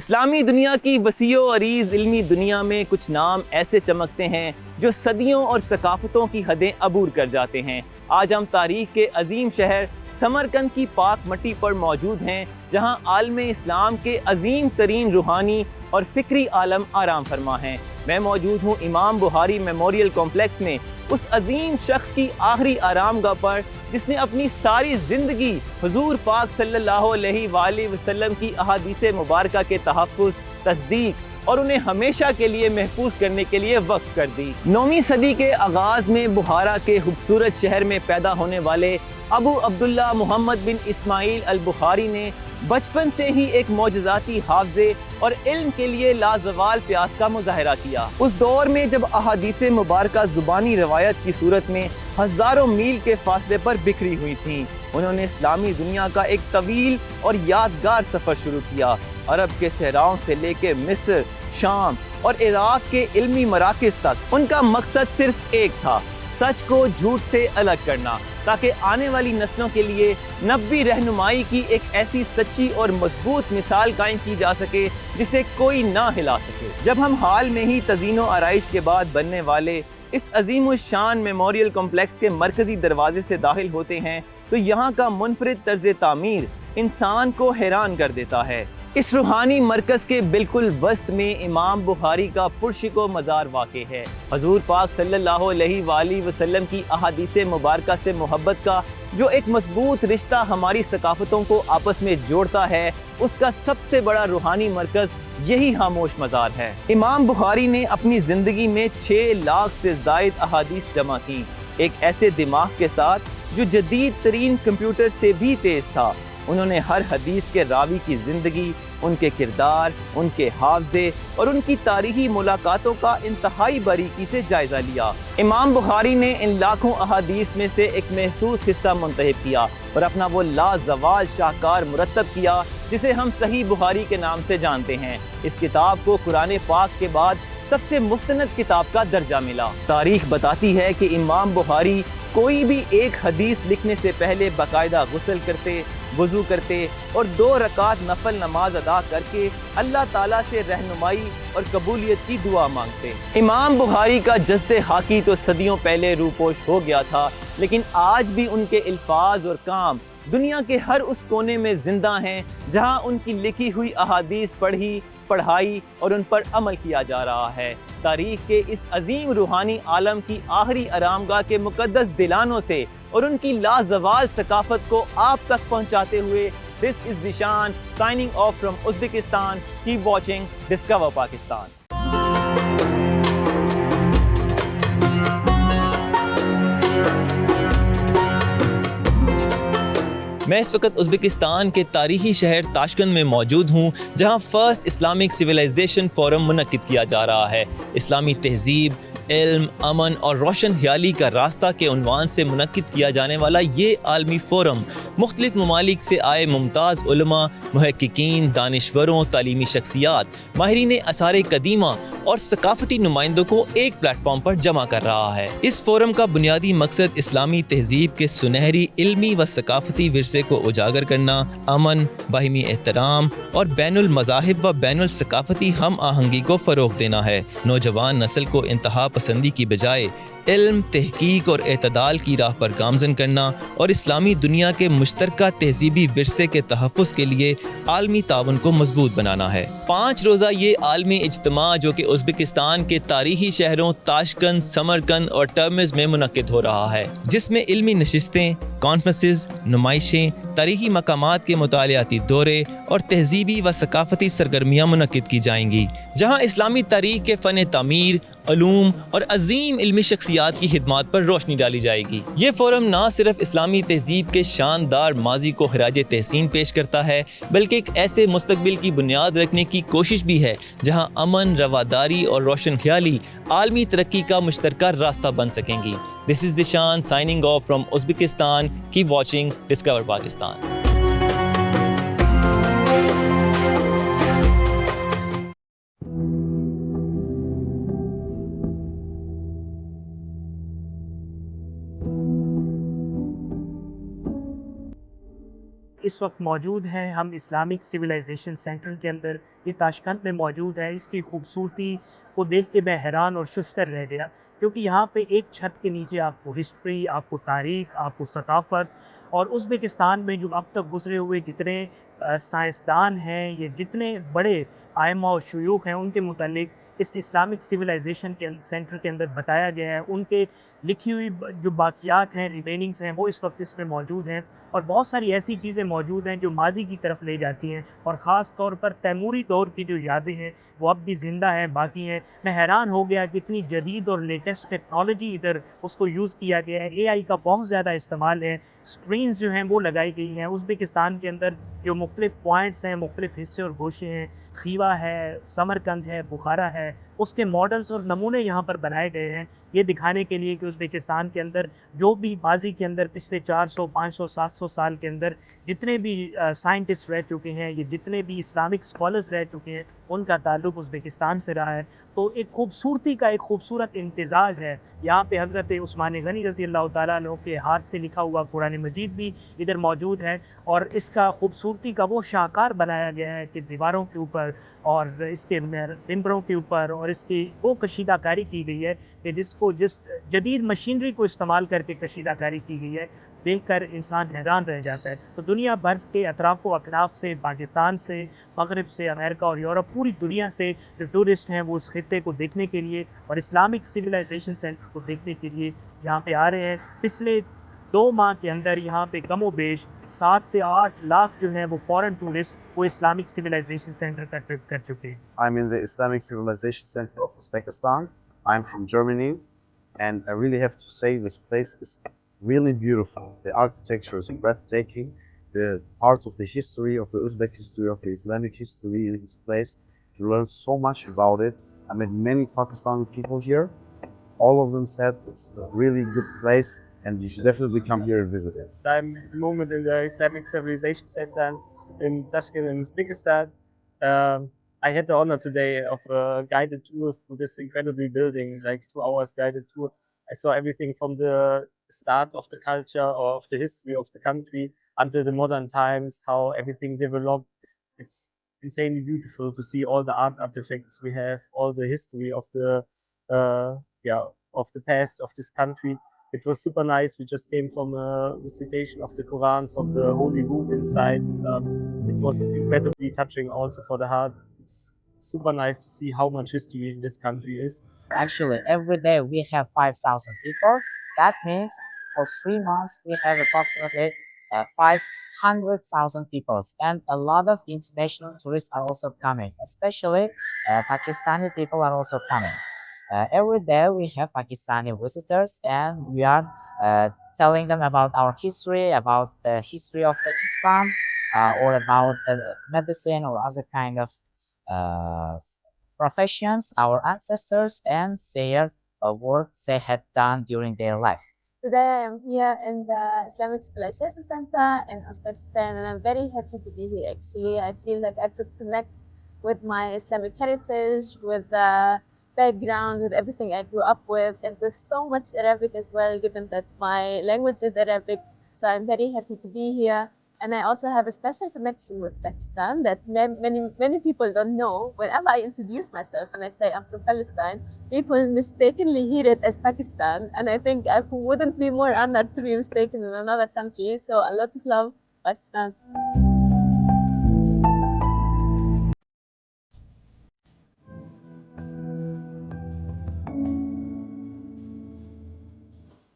اسلامی دنیا کی وسیع و عریض علمی دنیا میں کچھ نام ایسے چمکتے ہیں جو صدیوں اور ثقافتوں کی حدیں عبور کر جاتے ہیں۔ آج ہم تاریخ کے عظیم شہر سمرقند کی پاک مٹی پر موجود ہیں، جہاں عالم اسلام کے عظیم ترین روحانی اور فکری عالم آرام فرما ہیں۔ میں موجود ہوں امام بخاری میموریل کمپلیکس میں، اس عظیم شخص کی آخری آرام گاہ پر جس نے اپنی ساری زندگی حضور پاک صلی اللہ علیہ وآلہ وسلم کی احادیث مبارکہ کے تحفظ، تصدیق اور انہیں ہمیشہ کے لیے محفوظ کرنے کے لیے وقف کر دی۔ 9ویں صدی کے آغاز میں بخارا کے خوبصورت شہر میں پیدا ہونے والے ابو عبداللہ محمد بن اسماعیل البخاری نے بچپن سے ہی ایک معجزاتی حافظے اور علم کے لیے لازوال پیاس کا مظاہرہ کیا۔ اس دور میں جب احادیث مبارکہ زبانی روایت کی صورت میں ہزاروں میل کے فاصلے پر بکھری ہوئی تھیں، انہوں نے اسلامی دنیا کا ایک طویل اور یادگار سفر شروع کیا۔ عرب کے صحراؤں سے لے کے مصر، شام اور عراق کے علمی مراکز تک ان کا مقصد صرف ایک تھا: سچ کو جھوٹ سے الگ کرنا، تاکہ آنے والی نسلوں کے لیے نبوی رہنمائی کی ایک ایسی سچی اور مضبوط مثال قائم کی جا سکے جسے کوئی نہ ہلا سکے۔ جب ہم حال میں ہی تزئین و آرائش کے بعد بننے والے اس عظیم الشان میموریل کمپلیکس کے مرکزی دروازے سے داخل ہوتے ہیں تو یہاں کا منفرد طرز تعمیر انسان کو حیران کر دیتا ہے۔ اس روحانی مرکز کے بالکل وسط میں امام بخاری کا پرشکو مزار واقع ہے۔ حضور پاک صلی اللہ علیہ وآلہ وسلم کی احادیث مبارکہ سے محبت کا جو ایک مضبوط رشتہ ہماری ثقافتوں کو آپس میں جوڑتا ہے، اس کا سب سے بڑا روحانی مرکز یہی خاموش مزار ہے۔ امام بخاری نے اپنی زندگی میں 6 لاکھ سے زائد احادیث جمع کی، ایک ایسے دماغ کے ساتھ جو جدید ترین کمپیوٹر سے بھی تیز تھا۔ انہوں نے ہر حدیث کے راوی کی زندگی، ان کے کردار، ان کے حافظے اور ان کی تاریخی ملاقاتوں کا انتہائی باریکی سے جائزہ لیا۔ امام بخاری نے ان لاکھوں احادیث میں سے ایک محسوس حصہ منتخب کیا اور اپنا وہ لازوال شاہکار مرتب کیا جسے ہم صحیح بخاری کے نام سے جانتے ہیں۔ اس کتاب کو قرآن پاک کے بعد سب سے مستند کتاب کا درجہ ملا۔ تاریخ بتاتی ہے کہ امام بخاری کوئی بھی ایک حدیث لکھنے سے پہلے باقاعدہ غسل کرتے، وضو کرتے اور 2 رکعت نفل نماز ادا کر کے اللہ تعالیٰ سے رہنمائی اور قبولیت کی دعا مانگتے۔ امام بخاری کا جسد حاکی تو صدیوں پہلے روپوش ہو گیا تھا، لیکن آج بھی ان کے الفاظ اور کام دنیا کے ہر اس کونے میں زندہ ہیں جہاں ان کی لکھی ہوئی احادیث پڑھائی اور ان پر عمل کیا جا رہا ہے۔ تاریخ کے اس عظیم روحانی عالم کی آخری آرام گاہ کے مقدس دلانوں سے اور ان کی لازوال ثقافت کو آپ تک پہنچاتے ہوئے This is Zishan signing off from Uzbekistan. Keep watching Discover Pakistan. میں اس وقت ازبکستان کے تاریخی شہر تاشقند میں موجود ہوں، جہاں فرسٹ اسلامک سویلائزیشن فورم منعقد کیا جا رہا ہے۔ اسلامی تہذیب، علم، امن اور روشن خیالی کا راستہ کے عنوان سے منعقد کیا جانے والا یہ عالمی فورم مختلف ممالک سے آئے ممتاز علماء، محققین، دانشوروں، تعلیمی شخصیات، ماہرین آثار قدیمہ اور ثقافتی نمائندوں کو ایک پلیٹ فارم پر جمع کر رہا ہے۔ اس فورم کا بنیادی مقصد اسلامی تہذیب کے سنہری علمی و ثقافتی ورثے کو اجاگر کرنا، امن، باہمی احترام اور بین المذاہب و بین الثقافتی ہم آہنگی کو فروغ دینا ہے۔ نوجوان نسل کو انتہا پسندی کی بجائے علم، تحقیق اور اعتدال کی راہ پر گامزن کرنا اور اسلامی دنیا کے مشترکہ تہذیبی ورثے کے تحفظ کے لیے عالمی تعاون کو مضبوط بنانا ہے۔ 5 روزہ یہ عالمی اجتماع جو کہ ازبکستان کے تاریخی شہروں تاشقند، سمرقند اور ترمز میں منعقد ہو رہا ہے، جس میں علمی نشستیں، کانفرنسز، نمائشیں، تاریخی مقامات کے مطالعاتی دورے اور تہذیبی و ثقافتی سرگرمیاں منعقد کی جائیں گی، جہاں اسلامی تاریخ کے فن تعمیر، علوم اور عظیم علمی شخصیات کی خدمات پر روشنی ڈالی جائے گی۔ یہ فورم نہ صرف اسلامی تہذیب کے شاندار ماضی کو خراج تحسین پیش کرتا ہے، بلکہ ایک ایسے مستقبل کی بنیاد رکھنے کی کوشش بھی ہے جہاں امن، رواداری اور روشن خیالی عالمی ترقی کا مشترکہ راستہ بن سکیں گی۔ This is Zishan signing off from Uzbekistan. Keep watching Discover Pakistan. اس وقت موجود ہیں ہم اسلامک سویلائزیشن سینٹر کے اندر. یہ تاشقند میں موجود ہے. اس کی خوبصورتی کو دیکھ کے میں حیران اور ششدر رہ گیا، کیونکہ یہاں پہ ایک چھت کے نیچے آپ کو ہسٹری، آپ کو تاریخ، آپ کو ثقافت، اور ازبکستان میں جو اب تک گزرے ہوئے جتنے سائنسدان ہیں، یہ جتنے بڑے ائمہ و شیوخ ہیں، ان کے متعلق اس اسلامک سویلائزیشن کے سینٹر کے اندر بتایا گیا ہے. ان کے لکھی ہوئی جو باقیات ہیں، ریمیننگز ہیں، وہ اس وقت اس میں موجود ہیں. اور بہت ساری ایسی چیزیں موجود ہیں جو ماضی کی طرف لے جاتی ہیں، اور خاص طور پر تیموری دور کی جو یادیں ہیں وہ اب بھی زندہ ہیں، باقی ہیں. میں حیران ہو گیا کہ اتنی جدید اور لیٹسٹ ٹیکنالوجی ادھر اس کو یوز کیا گیا ہے. اے آئی کا بہت زیادہ استعمال ہے. اسکرینز جو ہیں وہ لگائی گئی ہیں. ازبکستان کے اندر جو مختلف پوائنٹس ہیں، مختلف حصے اور گوشے ہیں، خیوا ہے، سمرقند ہے، بخارا ہے، اس کے ماڈلز اور نمونے یہاں پر بنائے گئے ہیں، یہ دکھانے کے لیے کہ ازبکستان کے اندر جو بھی ماضی کے اندر پچھلے 400، 500، 700 سال کے اندر جتنے بھی سائنٹسٹ رہ چکے ہیں، یہ جتنے بھی اسلامک اسکالرز رہ چکے ہیں، ان کا تعلق ازبکستان سے رہا ہے. تو ایک خوبصورتی کا ایک خوبصورت امتزاج ہے. یہاں پہ حضرت عثمان غنی رضی اللہ تعالیٰ عنہ کے ہاتھ سے لکھا ہوا قرآن مجید بھی ادھر موجود ہے، اور اس کا خوبصورتی کا وہ شاہکار بنایا گیا ہے کہ دیواروں کے اوپر اور اس کے ممبروں کے اوپر اور اس کی وہ کشیدہ کاری کی گئی ہے کہ جس جدید مشینری کو استعمال کر کے کشیدہ کاری کی گئی ہے، دیکھ کر انسان حیران رہ جاتا ہے. تو دنیا بھر کے اطراف و اکناف سے، پاکستان سے، مغرب سے، امریکہ اور یورپ، پوری دنیا سے جو ٹورسٹ ہیں وہ اس خطے کو دیکھنے کے لیے اور اسلامک سویلائزیشن سینٹر کو دیکھنے کے لیے یہاں پہ آ رہے ہیں. پچھلے 2 ماہ کے اندر یہاں پہ کم و بیش 7 سے 8 لاکھ جو ہیں وہ فورن ٹورسٹ وہ اسلامک سویلائزیشن سینٹر کر چکے ہیں. I'm in the Islamic Civilization Center of Uzbekistan. I'm from Germany, and I really have to say this place is really beautiful. The architecture is breathtaking. The parts of the history of the Uzbek history, of the Islamic history in this place, you learn so much about it. I met many Pakistani people here. All of them said it's a really good place, and you should definitely come here and visit it. I'm at the moment in the Islamic Civilization Center in Tashkent, in Uzbekistan. I had the honor today of a guided tour through this incredible building, like 2 hours guided tour. I saw everything from the start of the culture or of the history of the country until the modern times, how everything developed. It's insanely beautiful to see all the art artifacts we have, all the history of the of the past of this country. It was super nice. We just came from a recitation of the Quran from the holy book inside. It was incredibly touching also for the heart. It's super nice to see how much history in this country is. Actually, every day we have 5,000 people. That means for 3 months we have approximately 500,000 people, and a lot of international tourists are also coming. Especially Pakistani people are also coming. Every day we have Pakistani visitors, and we are telling them about our history, about the history of the Islam, or about medicine or other kind of uh, professions, our ancestors, and their work they had done during their life. Today I'm here in the Islamic Civilization Center in Uzbekistan, and I'm very happy to be here. Actually, I feel like I could connect with my Islamic heritage, with the background, with everything I grew up with, and there's so much Arabic as well, given that my language is Arabic. So I'm very happy to be here. And I also have a special connection with Pakistan that many people don't know. Whenever I introduce myself and I say I'm from Palestine, people mistakenly hear it as Pakistan, and I think I wouldn't be more honored to be mistaken in another country. So a lot of love, Pakistan.